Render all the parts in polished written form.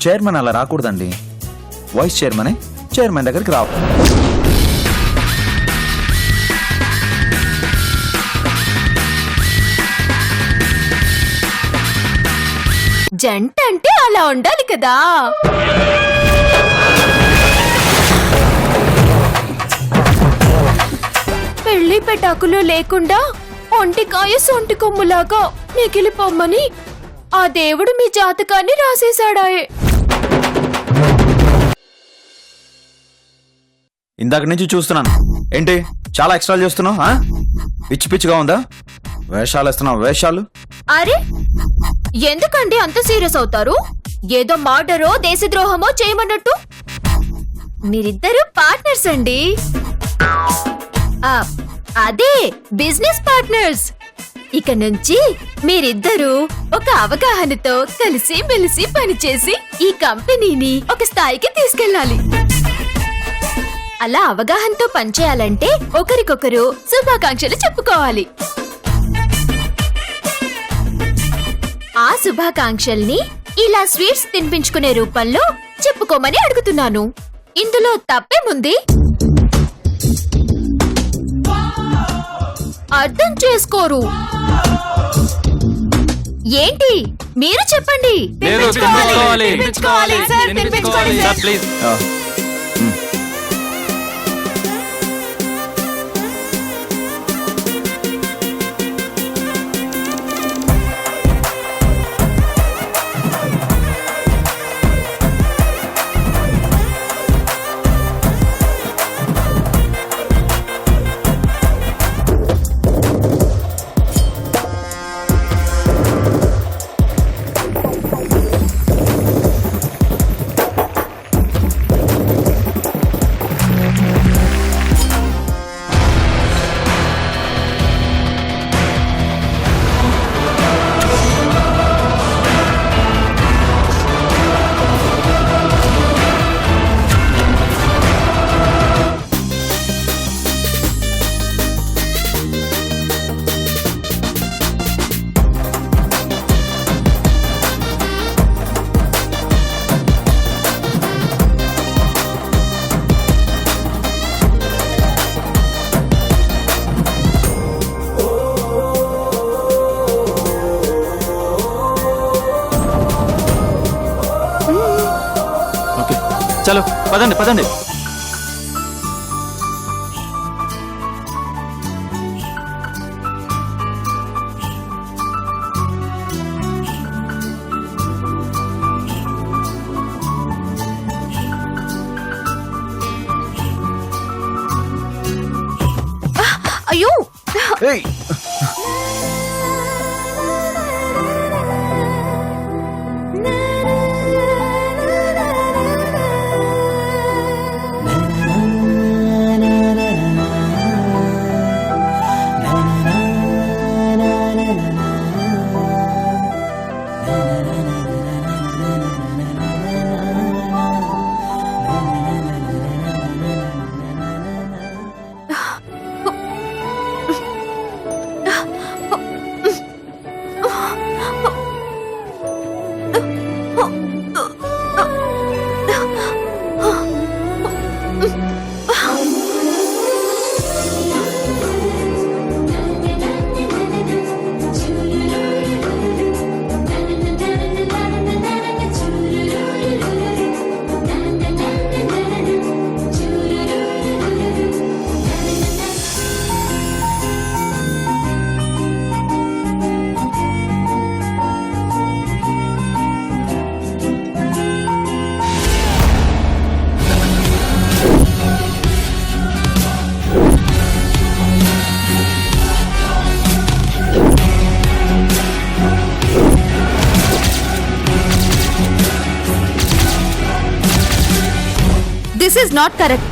Chairman అలా రాకూడదండి. Vice చైర్మనే chairman దగ్గరికి రావాలి. జంట అంటే అలా ఉండాలి కదా. పెళ్లి పెటాకులు లేకుండా ఒంటికాయ సొంటి కొమ్ములాగా మిగిలిపోమ్మని ఆ దేవుడు మీ జాతకాన్ని రాసేశాడాయే. ఇందాక నుంచి చూస్తున్నాను. ఏంటి చాలా ఎక్స్ట్రా చేస్తున్నావు? పిచ్చి పిచ్చిగా ఉందా? వేషాలు వేస్తున్నావు వేషాలు. అరే ఎందుకండి అంత సీరియస్ అవుతారు? ఏదో మర్డరో దేశద్రోహమో చేయమన్నట్టు. మీరిద్దరు పార్ట్నర్స్ అండి. అదే బిజినెస్ పార్ట్నర్స్. ఇక నుంచి మీరిద్దరూ ఒక అవగాహనతో కలిసి మెలిసి పనిచేసి ఈ కంపెనీని ఒక స్థాయికి తీసుకెళ్ళాలి. అలా అవగాహనతో పనిచేయాలంటే ఒకరికొకరు శుభాకాంక్షలు చెప్పుకోవాలి. ఆ శుభాకాంక్షల్ని ఇలా స్వీట్స్ తినిపించుకునే రూపంలో చెప్పుకోమని అడుగుతున్నాను. ఇందులో తప్పేముంది? అర్థం చేసుకోరు ఏంటి? మీరు చెప్పండి. చలో పదండి పదండి. అయ్యో this is not correct.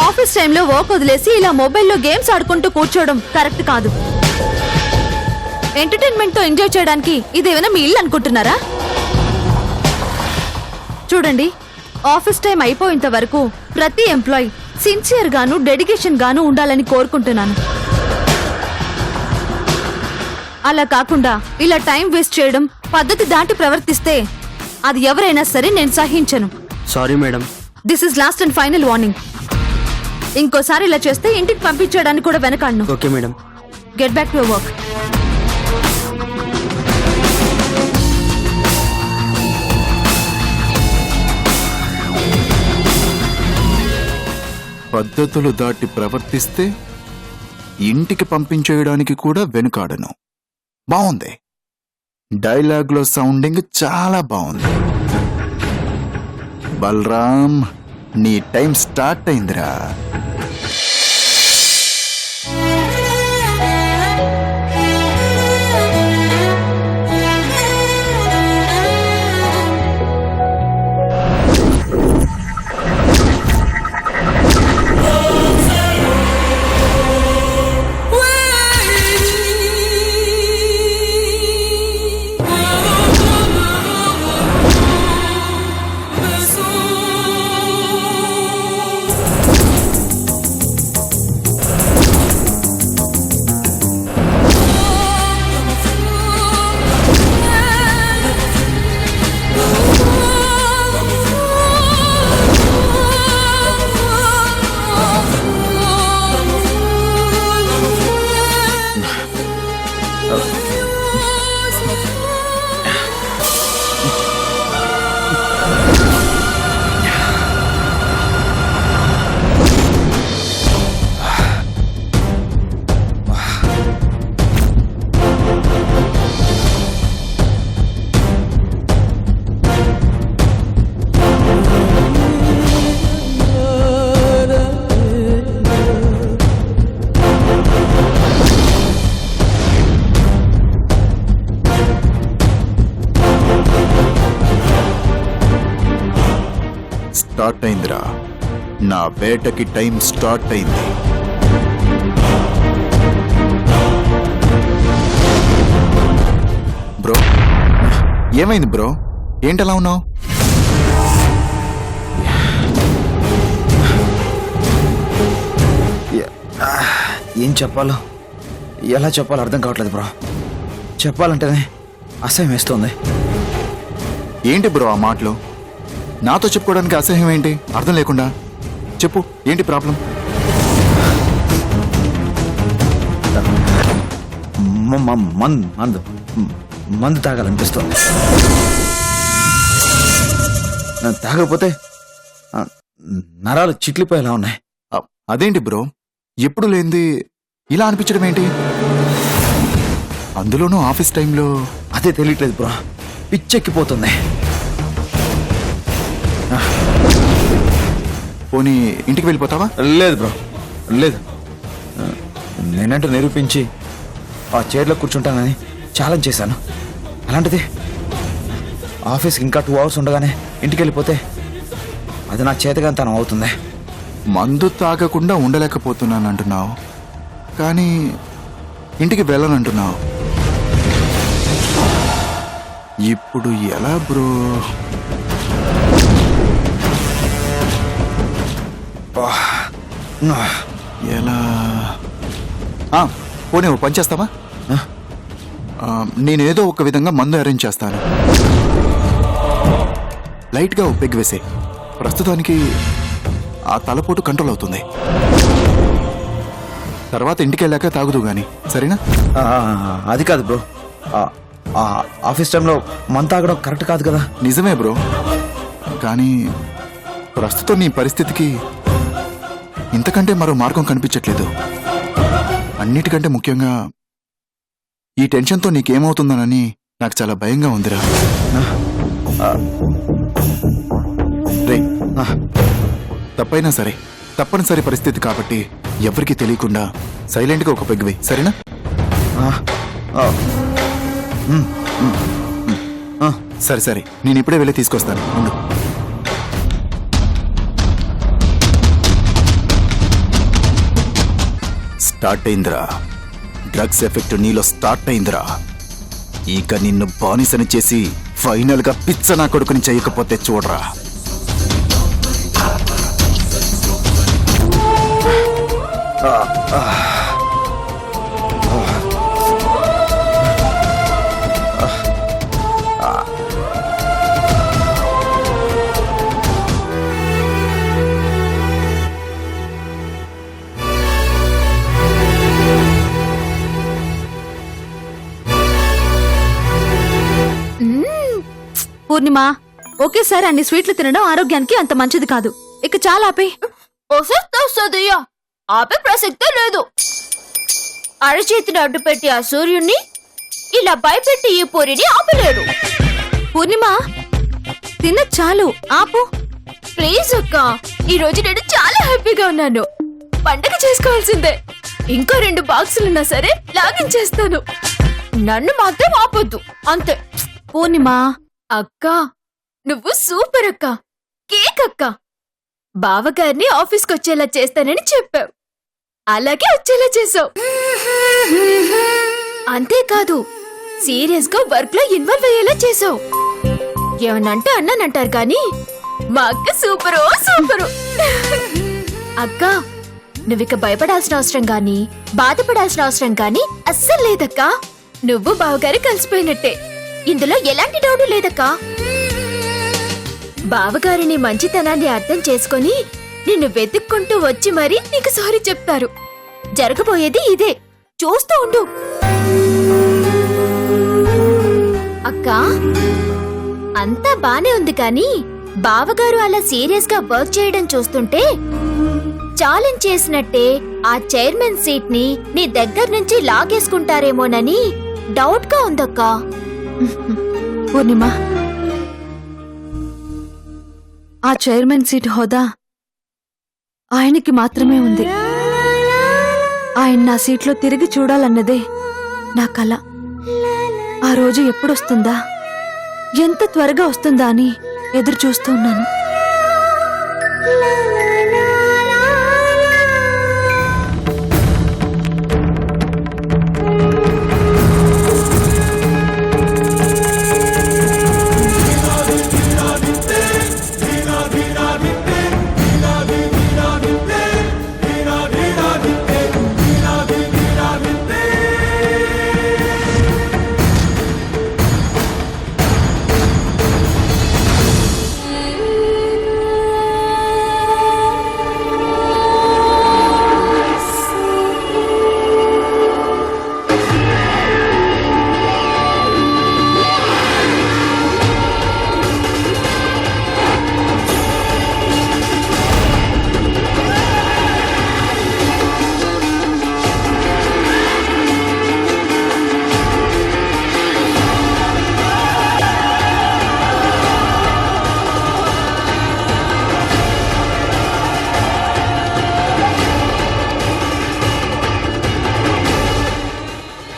Office టైంలో వర్క్ వదిలేసి ఇలా మొబైల్లో గేమ్స్ ఆడుకుంటూ కూర్చోవడం కరెక్ట్ కాదు. ఎంటర్టైన్మెంట్ తో ఎంజాయ్ చేయడానికి ఇదేమైనా మీ ఇల్లు అనుకుంటున్నారా? చూడండి, ఆఫీస్ టైం అయిపోయేంత వరకు ప్రతి ఎంప్లాయీ సిన్సియర్ గాను డెడికేషన్ గాను ఉండాలని కోరుకుంటున్నాను. అలా కాకుండా ఇలా టైం వేస్ట్ చేయడం, పద్ధతి దాటి ప్రవర్తిస్తే అది ఎవరైనా సరే నేను సహించను. Sorry madam. This is last and final warning. ఇంకోసారి ఇలా చేస్తే ఇంటికి పంపించడానికి కూడా వెనకాడను. Okay madam. Get back to your work. పద్ధతులు దాటి ప్రవర్తిస్తే ఇంటికి పంపించేయడానికి కూడా వెనుకాడను. బాగుంది. డైలాగ్లో సౌండింగ్ చాలా బాగుంది. బలరాం, నీ టైం స్టార్ట్ అయిందిరా. స్టార్ట్ అయిందిరా. నా వేటకి టైం స్టార్ట్ అయింది. బ్రో, ఏమైంది బ్రో? ఏంటలా ఉన్నావు? ఏం చెప్పాలో ఎలా చెప్పాలో అర్థం కావట్లేదు బ్రో. చెప్పాలంటేనే అసహ్యం వేస్తుంది. ఏంటి బ్రో ఆ మాటలు? నాతో చెప్పుకోవడానికి అసహ్యం ఏంటి? అర్థం లేకుండా చెప్పు, ఏంటి ప్రాబ్లం? మందు తాగాలనిపిస్తుంది. తాగకపోతే నరాలు చిట్లిపోయేలా ఉన్నాయి. అదేంటి బ్రో, ఎప్పుడు లేంది ఇలా అనిపించడం ఏంటి? అందులోనూ ఆఫీస్ టైంలో. అదే తెలియట్లేదు బ్రో, పిచ్చెక్కిపోతుంది. పోనీ ఇంటికి వెళ్ళిపోతావా? లేదు బ్రో, లేదు. నేనంటూ నిరూపించి ఆ చైర్లో కూర్చుంటానని ఛాలెంజ్ చేశాను. అలాంటిది ఆఫీస్కి ఇంకా 2 hours ఉండగానే ఇంటికి వెళ్ళిపోతే అది నా చేతగాంతనం అవుతుంది. మందు తాగకుండా ఉండలేకపోతున్నాను అంటున్నావు, కానీ ఇంటికి వెళ్ళనంటున్నావు. ఇప్పుడు ఎలా బ్రో? ఎలా? పోనీ ఓ పని చేస్తావా? నేనేదో ఒక విధంగా మందు అరేంజ్ చేస్తాను. లైట్గా ఓ పెగ్ వేసే. ప్రస్తుతానికి ఆ తలపోటు కంట్రోల్ అవుతుంది. తర్వాత ఇంటికి వెళ్ళాక తాగుదు గాని, సరేనా? అది కాదు బ్రో, ఆఫీస్ టైంలో మందు తాగడం కరెక్ట్ కాదు కదా. నిజమే బ్రో, కానీ ప్రస్తుతం నీ పరిస్థితికి ఇంతకంటే మరో మార్గం కనిపించట్లేదు. అన్నిటికంటే ముఖ్యంగా ఈ టెన్షన్తో నీకేమవుతుందనని నాకు చాలా భయంగా ఉందిరా. రే, తప్పైనా సరే తప్పనిసరి పరిస్థితి కాబట్టి ఎవరికీ తెలియకుండా సైలెంట్గా ఒక పెగ్గు వేయి, సరేనా? సరే సరే, నేను ఇప్పుడే వెళ్ళి తీసుకొస్తాను, ఉండు. స్టార్ట్ అయిందిరా. డ్రగ్స్ ఎఫెక్ట్ నీలో స్టార్ట్ అయిందిరా. ఇక నిన్ను బానిసని చేసి ఫైనల్ గా పిచ్చ నా కొడుకుని చేయకపోతే చూడరా. పూర్ణిమ, ఒకేసారి అన్ని స్వీట్లు తినడం ఆరోగ్యానికి అంత మంచిది కాదు. ఇక చాలా ఆపే. వస్తదయ్యా, ఆపే ప్రసక్తే లేదు. అరచేతిని అడ్డు పెట్టి ఆ సూర్యుణ్ణి, ఇలా భయపెట్టి ఈ పూరిని ఆపలేడు. పూర్ణిమ, తిన్న చాలు, ఆపు. ప్లీజ్ అక్క, ఈ రోజు నేను చాలా హ్యాపీగా ఉన్నాను. పండగ చేసుకోవాల్సిందే. ఇంకా 2 బాక్సులున్నా సరే లాగించేస్తాను. నన్ను మాత్రం ఆపొద్దు అంతే. పూర్ణిమ, అక్క, నువ్వు సూపర్ అక్క. కేక్ అక్క. బావగారిని ఆఫీస్కి వచ్చేలా చేస్తానని చెప్పావు, అలాగే వచ్చేలా చేసావు. అంతేకాదు, సీరియస్ గా వర్క్ లో ఇన్వాల్వ్ అయ్యేలా చేసావు. ఏమనంటే అన్నానంటారు కానీ మా అక్క సూపరో సూపరు. అక్క, నువ్విక భయపడాల్సిన అవసరం గాని బాధపడాల్సిన అవసరం గాని అస్సలు లేదక్కా. నువ్వు బావగారి కలిసిపోయినట్టే, ఇందులో ఎలాంటి డౌట్ లేదక్కా. బావగారిని మంచితనాన్ని అర్థం చేసుకొని నిన్ను వెతుక్కుంటూ వచ్చి మరీ నీకు సారీ చెప్తారు. జరగబోయేది ఇదే, చూస్తూ ఉండు. అక్కా, అంతా బానే ఉంది కానీ బావగారు అలా సీరియస్ గా వర్క్ చేయడం చూస్తుంటే ఛాలెంజ్ చేసినట్టే ఆ చైర్మన్ సీట్ ని నీ దగ్గర నుంచి లాగేసుకుంటారేమోనని డౌట్ గా ఉందక్కా. పూర్ణిమ, ఆ చైర్మన్ సీట్ హోదా ఆయనకి మాత్రమే ఉంది. ఆయన నా సీట్లో తిరిగి చూడాలన్నదే నా కల. ఆ రోజు ఎప్పుడొస్తుందా, ఎంత త్వరగా వస్తుందా అని ఎదురు చూస్తూ ఉన్నాను.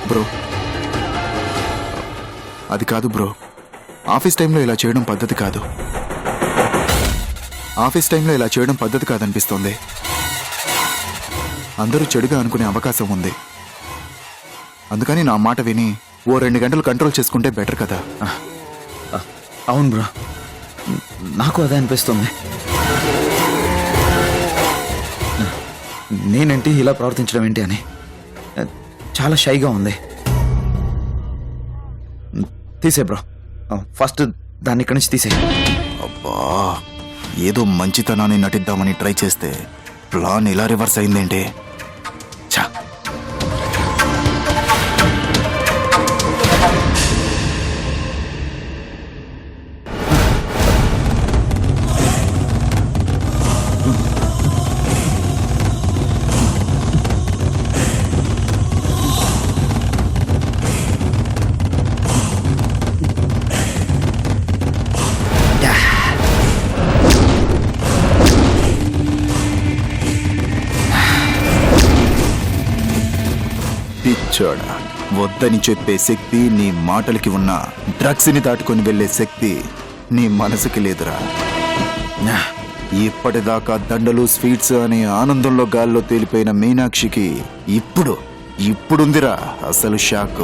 బ్రో, అది కాదు బ్రో. ఆఫీస్ టైంలో ఇలా చేయడం పద్ధతి కాదు. ఆఫీస్ టైంలో ఇలా చేయడం పద్ధతి కాదనిపిస్తోంది. అందరూ చెడుగా అనుకునే అవకాశం ఉంది. అందుకని నా మాట విని ఓ 2 గంటలు కంట్రోల్ చేసుకుంటే బెటర్ కదా. అవును బ్రో, నాకు అదే అనిపిస్తుంది. నేనేంటి ఇలా ప్రవర్తించడం ఏంటి అని చాలా షైగా ఉంది. తీసే బ్రో, ఫస్ట్ దాన్ని ఇక్కడి నుంచి తీసే. అబ్బా, ఏదో మంచితనాన్ని నటిద్దామని ట్రై చేస్తే ప్లాన్ ఇలా రివర్స్ అయిందేంటి? ఛా! పిచ్చోడా, వద్దని చెప్పే శక్తి నీ మాటలకి ఉన్న, డ్రగ్స్ ని దాటుకొని వెళ్లే శక్తి నీ మనసుకి లేదురా. ఇప్పటిదాకా దండలు స్వీట్స్ అనే ఆనందంలో గాల్లో తేలిపోయిన మీనాక్షికి ఇప్పుడుందిరా అసలు షాక్.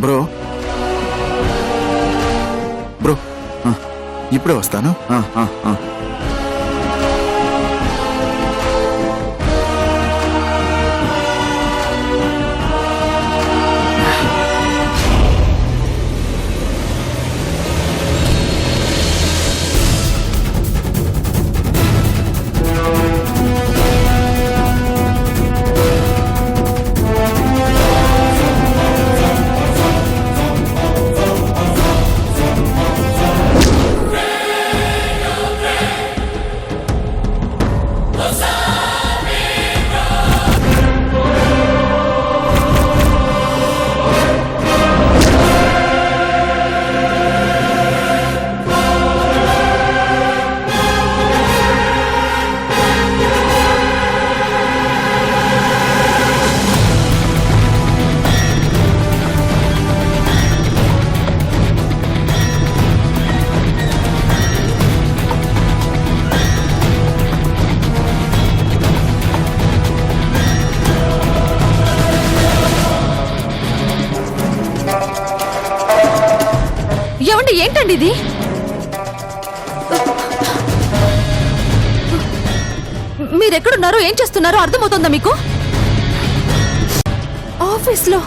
బ్రో బ్రో, ఇప్పుడే వస్తాను. ఏంటండి ఇది? మీరెక్కడున్నారో ఏం చేస్తున్నారో అర్థమవుతుందా మీకు? ఆఫీస్లో,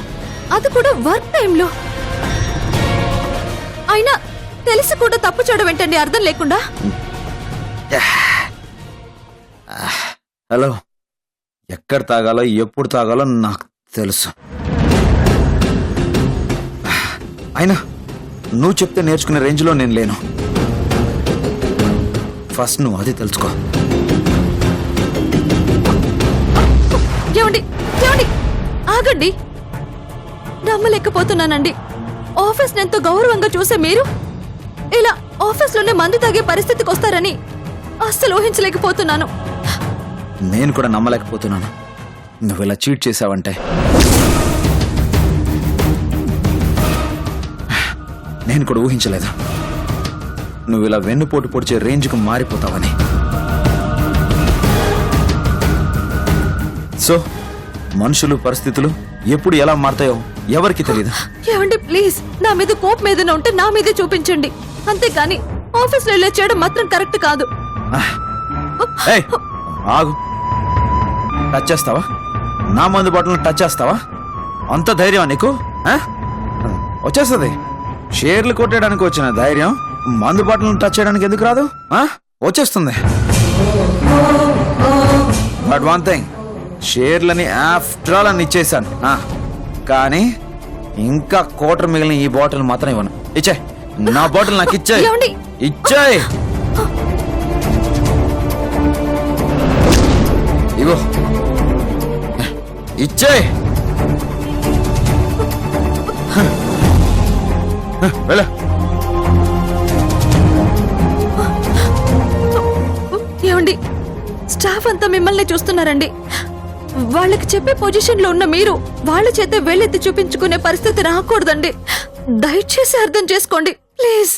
అది కూడా వర్క్ టైంలో. అయినా తెలిసి కూడా తప్పు చేయడం ఏంటండి అర్థం లేకుండా? హలో, ఎక్కడ తాగాలో ఎప్పుడు తాగాలో నాకు తెలుసు. అయినా నువ్వు చెప్తే నేర్చుకునే రేంజ్లో నేను లేను. ఫస్ట్ నువ్వు అది తెలుసుకో. ఏమండి ఏమండి ఆగండి. నమ్మలేకపోతున్నానండి. ఆఫీస్ ఎంతో గౌరవంగా చూసే మీరు ఇలా ఆఫీస్లోనే మందు తాగే పరిస్థితికి వస్తారని అస్సలు ఊహించలేకపోతున్నాను. నేను కూడా నమ్మలేకపోతున్నాను నువ్వు ఇలా చీట్ చేసావంటే. నేను కూడా ఊహించలేదు నువ్వు ఇలా వెన్నుపోటు పొడిచే రేంజ్కు మారిపోతావని. సో మనుషులు పరిస్థితులు ఎప్పుడు ఎలా మారతాయో ఎవరికి తెలియదు. ఏమండి ప్లీజ్, నా మీద కోపం ఏదైనా ఉంటే నా మీదే చూపించండి. అంతేకాని ఆఫీస్లో ఇలా చేయడం మాత్రం కరెక్ట్ కాదు. ఏయ్, ఆగు. టచ్ చేస్తావా? నా మందు బాటలను టచ్ చేస్తావా? అంత ధైర్యం నీకు? వచ్చేస్తుంది. షేర్లు కొట్టేయడానికి వచ్చిన ధైర్యం మందు బాటలను టచ్ చేయడానికి ఎందుకు రాదు? వచ్చేస్తుంది. బట్ వన్ థింగ్, షేర్లని ఆఫ్టర్ ఆల్ అని ఇచ్చేసాను. కానీ ఇంకా కోటర్ మిగిలిన ఈ బాటిల్ మాత్రం ఇవ్వను. ఇచ్చే, నా బాటిల్ నాకు ఇచ్చాయి. ఏమండి? ఇచ్చాయి. ఇగో ఇచ్చాయి. వెళ్ళ. ఏమండి, స్టాఫ్ అంతా మిమ్మల్ని చూస్తున్నారండి. వాళ్ళకి చెప్పే పొజిషన్ లో ఉన్న మీరు వాళ్ళ చేతే వెళ్ళెత్తి చూపించుకునే పరిస్థితి రాకూడదండి. దయచేసి అర్థం చేసుకోండి ప్లీజ్.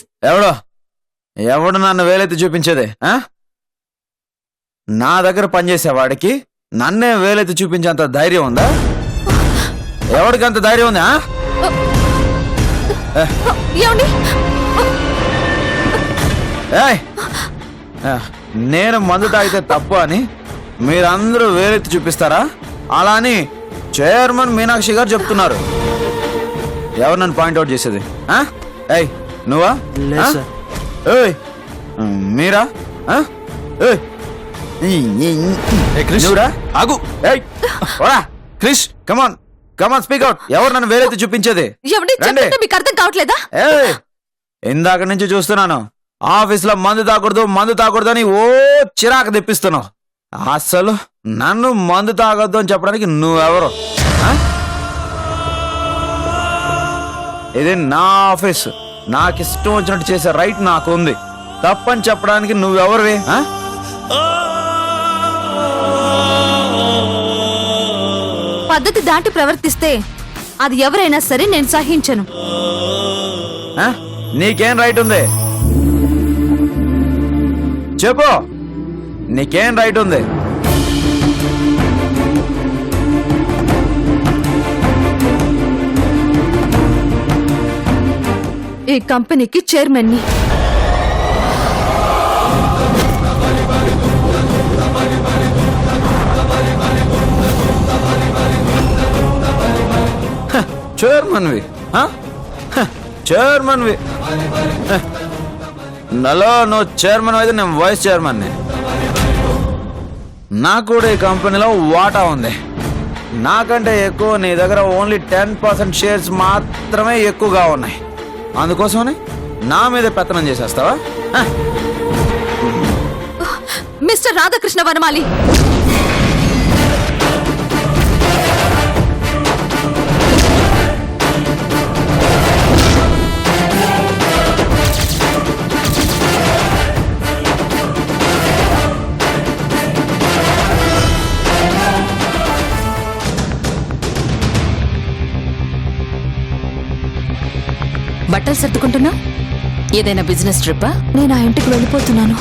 ఎవడు నన్ను వేలెత్తి చూపించేదే? నా దగ్గర పనిచేసేవాడికి నన్నే వేలెత్తి చూపించేంత ధైర్యం ఉందా? ఎవడికి అంత ధైర్యం ఉందా? ఏమండి? ఏయ్, నేను మందు తాగితే తప్పు అని మీరందరూ వేలెత్తి చూపిస్తారా? అలా అని చైర్మన్ మీనాక్షి గారు చెప్తున్నారు. ఎవరు నన్ను పాయింట్అవుట్ చేసేది? ఏయ్, నువ్వా? ఏయ్, మీరా? ఏయ్, నువ్వురా? ఆగు. ఏయ్, ఓరా క్రిష్, కమాన్ కమాన్ స్పీక్ అవుట్. ఎవరు నన్ను వేలెత్తి చూపించేది? ఏమండి, చెప్తుంటే మీకు అర్థం కావట్లేదా? ఏయ్, ఇందాక నుంచి చూస్తున్నాను ఆఫీస్ లో మందు తాగకూడదు అని ఓ చిరాకు తెప్పిస్తున్నావు. అసలు నన్ను మందు తాగొద్దు అని చెప్పడానికి నువ్వెవరు? ఇది నా ఆఫీస్, నాకు ఇష్టం వచ్చినట్టు చేసే రైట్ నాకు ఉంది. తప్పని చెప్పడానికి నువ్వెవరివి? పద్ధతి దాటి ప్రవర్తిస్తే అది ఎవరైనా సరే నేను సహించను. నీకేం రైట్ ఉంది చెప్పు. నీకేం రైట్ ఉంది? ఈ కంపెనీకి చైర్మన్ని. చైర్మన్వి? చైర్మన్వి? నలో నువ్వు చైర్మన్ అయితే నేను వైస్ చైర్మన్ని. నాకు కూడా ఈ కంపెనీలో వాటా ఉంది. నాకంటే ఎక్కువ నీ దగ్గర ఓన్లీ 10% షేర్స్ మాత్రమే ఎక్కువగా ఉన్నాయి. అందుకోసమని నా మీద పెత్తనం చేసేస్తావా? మిస్టర్ రాధాకృష్ణ వనమాలి, బట్టలు సర్దుకుంటున్నా? ఏదైనా బిజినెస్ ట్రిప్పా? నేను ఆ ఇంటికి వెళ్ళిపోతున్నాను.